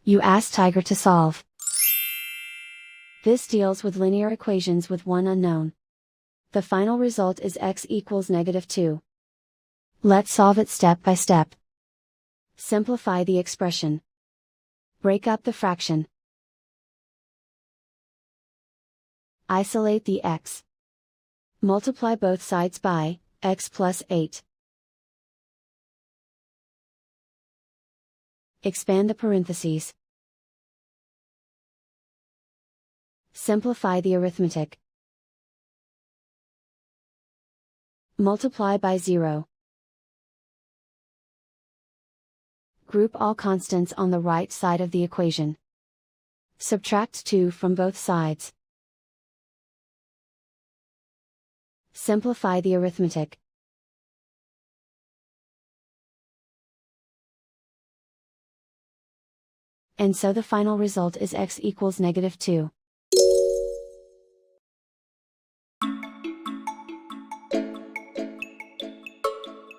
You ask Tiger to solve. This deals with linear equations with one unknown. The final result is x equals -2. Let's solve it step by step. Simplify the expression. Break up the fraction. Isolate the x. Multiply both sides by x+8. Expand the parentheses. Simplify the arithmetic. Multiply by 0. Group all constants on the right side of the equation. Subtract 2 from both sides. Simplify the arithmetic. And so the final result is x equals -2.